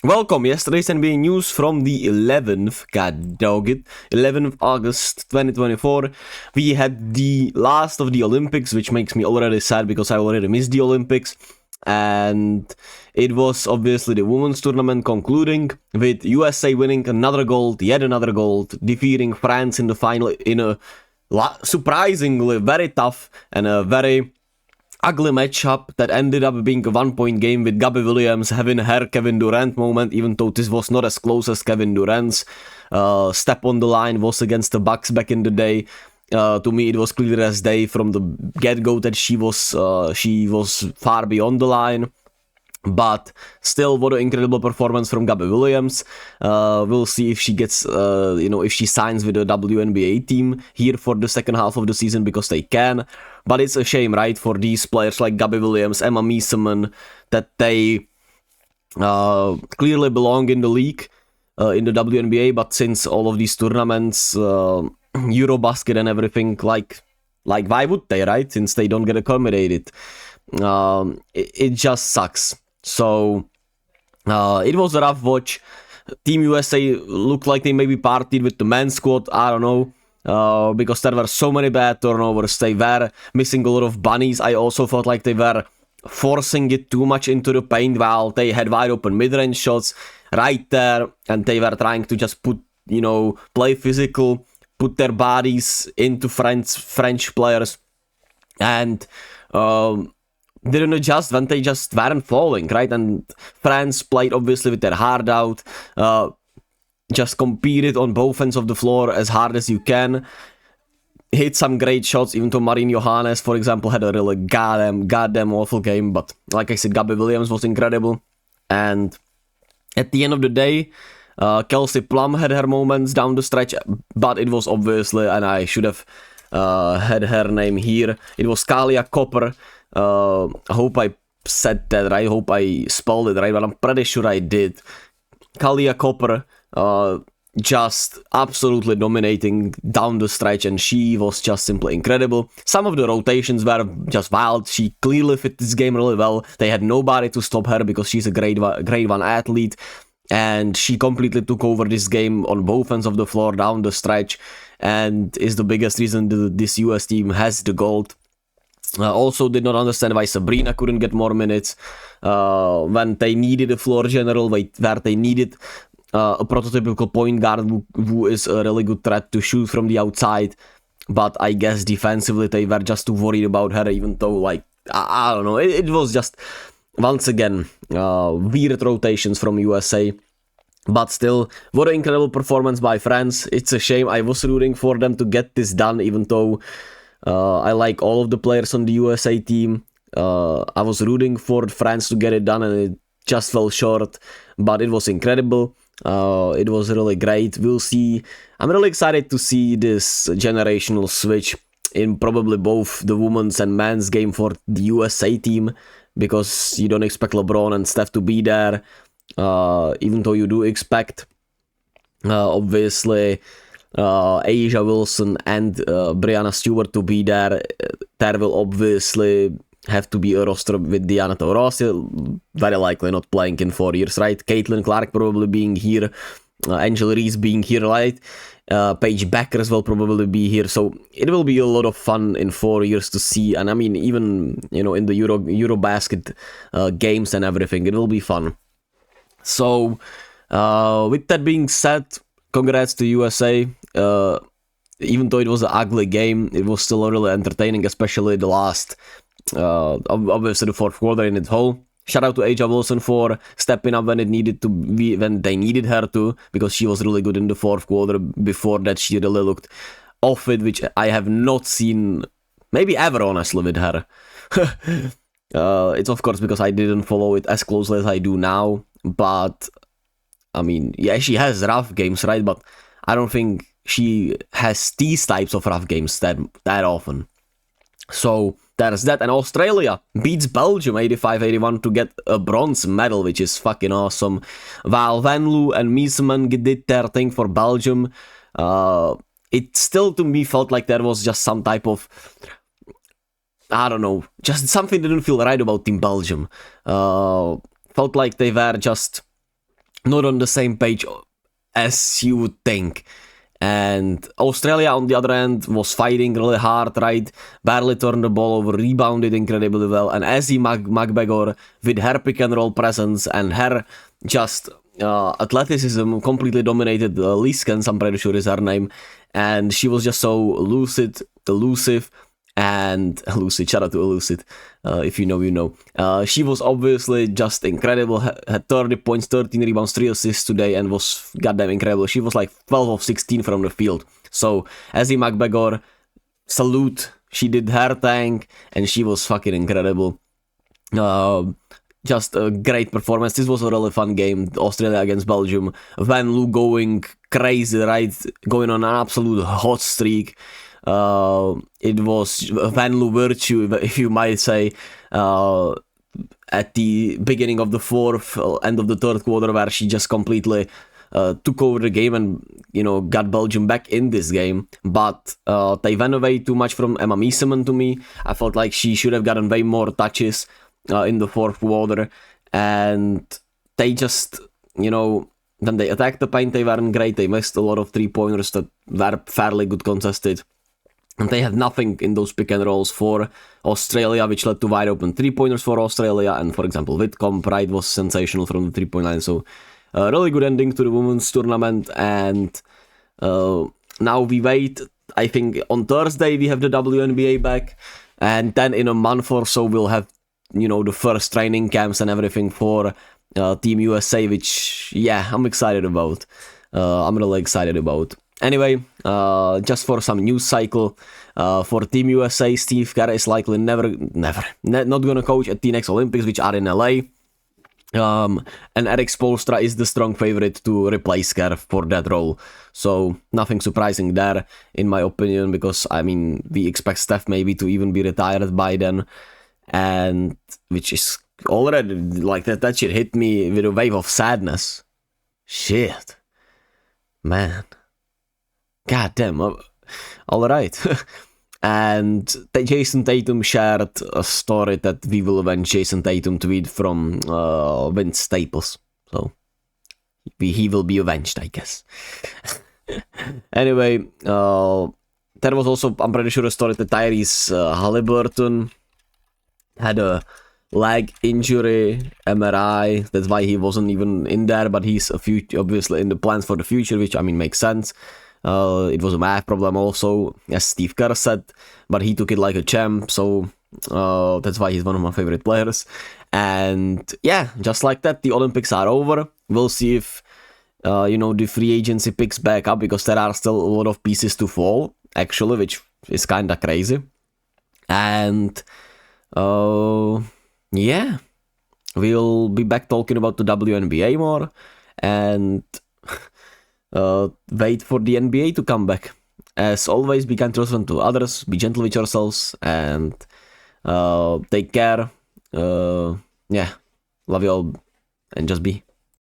Welcome. Yesterday's NBA news from the 11th, god dog it, 11th August 2024. We had the last of the Olympics, which makes me already sad because I already missed the Olympics. And it was obviously the women's tournament concluding with USA winning another gold, yet another gold, defeating France in the final in a surprisingly very tough and a very ugly matchup that ended up being a 1-point game with Gabby Williams having her Kevin Durant moment, even though this was not as close as Kevin Durant's step on the line was against the Bucks back in the day. To me, it was clear as day from the get-go that she was far beyond the line. But still, what an incredible performance from Gabby Williams. We'll see if she gets, if she signs with the WNBA team here for the second half of the season, because they can. But it's a shame, right, for these players like Gabby Williams, Emma Meeseman, that they clearly belong in the league, in the WNBA. But since all of these tournaments, Eurobasket and everything, like why would they, right? Since they don't get accommodated, it just sucks. So it was a rough watch. Team USA looked like they maybe partied with the men's squad. I don't know, because there were so many bad turnovers. They were missing a lot of bunnies. I also felt like they were forcing it too much into the paint while they had wide open mid-range shots right there, and they were trying to just play physical, put their bodies into French players, and didn't adjust when they just weren't falling, right? And France played obviously with their heart out, just competed on both ends of the floor as hard as you can, hit some great shots, even though Marine Johannes, for example, had a really goddamn awful game. But like I said, Gabby Williams was incredible. And at the end of the day, Kelsey Plum had her moments down the stretch, but it was obviously, and I should have had her name here, it was Kahleah Copper. I hope I said that right, I hope I spelled it right, but I'm pretty sure I did. Kahleah Copper just absolutely dominating down the stretch, and she was just simply incredible. Some of the rotations were just wild. She clearly fit this game really well. They had nobody to stop her because she's a grade one athlete, and she completely took over this game on both ends of the floor down the stretch, and is the biggest reason this US team has the gold. Also did not understand why Sabrina couldn't get more minutes when they needed a floor general, where they needed a prototypical point guard who is a really good threat to shoot from the outside. But I guess defensively they were just too worried about her, even though, I don't know, it was just, once again, weird rotations from USA. But still, what an incredible performance by France. It's a shame. I was rooting for them to get this done, even though I like all of the players on the USA team. I was rooting for France to get it done, and it just fell short. But it was incredible. It was really great. We'll see. I'm really excited to see this generational switch in probably both the women's and men's game for the USA team, because you don't expect LeBron and Steph to be there, even though you do expect, obviously, A'ja Wilson and Breanna Stewart to be there. There will obviously have to be a roster with Diana Taurasi, very likely not playing in 4 years, right? Caitlin Clark probably being here, Angel Reese being here, right? Paige Beckers will probably be here, so it will be a lot of fun in 4 years to see. And I mean, even in the Eurobasket games and everything, it will be fun. So with that being said, congrats to USA. Even though it was an ugly game, it was still really entertaining, especially the last, obviously the fourth quarter in its whole. Shout out to A'ja Wilson for stepping up when they needed her to, because she was really good in the fourth quarter. Before that, she really looked off it, which I have not seen maybe ever, honestly, with her. It's of course because I didn't follow it as closely as I do now, but I mean, yeah, she has rough games, right? But I don't think she has these types of rough games that often. So there's that. And Australia beats Belgium 85-81 to get a bronze medal, which is fucking awesome. While Van Loo and Meeseman did their thing for Belgium, it still to me felt like there was just some type of, I don't know, just something didn't feel right about Team Belgium. Felt like they were just not on the same page as you would think. And Australia, on the other hand, was fighting really hard, right? Barely turned the ball over, rebounded incredibly well. And Ezzy Magbegor, with her pick and roll presence and her just athleticism, completely dominated Liskens, I'm pretty sure is her name. And she was just so elusive, and Lucid, shout out to Lucid, if you know, you know. She was obviously just incredible, had 30 points, 13 rebounds, 3 assists today, and was goddamn incredible. She was like 12 of 16 from the field. So, Ezzy Magbegor, salute, she did her thing, and she was fucking incredible. Just a great performance. This was a really fun game, Australia against Belgium. Van Loo going crazy, right? Going on an absolute hot streak. It was Van Loo virtue, if you might say, at the beginning of the fourth, end of the third quarter, where she just completely took over the game and, you know, got Belgium back in this game. But they went away too much from Emma Miesemann to me. I felt like she should have gotten way more touches in the fourth quarter, and they just, you know, when they attacked the paint, they weren't great. They missed a lot of 3-pointers that were fairly good contested. And they had nothing in those pick and rolls for Australia, which led to wide open 3-pointers for Australia. And for example, Whitcomb, Pride was sensational from the 3-point line. So a really good ending to the women's tournament. And now we wait. I think on Thursday we have the WNBA back. And then in a month or so we'll have, you know, the first training camps and everything for Team USA, which, yeah, I'm excited about. I'm really excited about. Anyway, just for some news cycle, for Team USA, Steve Kerr is likely not gonna coach at the next Olympics, which are in LA. And Eric Spoelstra is the strong favorite to replace Kerr for that role. So nothing surprising there, in my opinion, because, I mean, we expect Steph maybe to even be retired by then. And which is already, like, that shit hit me with a wave of sadness. Shit. Man. God damn. Alright. And Jason Tatum shared a story that we will avenge Jason Tatum tweet from Vince Staples. So he will be avenged, I guess. Anyway, there was also, I'm pretty sure, a story that Tyrese Halliburton had a leg injury, MRI. That's why he wasn't even in there, but he's obviously in the plans for the future, which, I mean, makes sense. It was a math problem also, as Steve Kerr said, but he took it like a champ, so that's why he's one of my favorite players. And yeah, just like that, the Olympics are over. We'll see if, you know, the free agency picks back up, because there are still a lot of pieces to fall, actually, which is kinda crazy. And yeah, we'll be back talking about the WNBA more, and wait for the NBA to come back. As always, be kind to others, be gentle with yourselves, and take care. Yeah, love you all, and just be.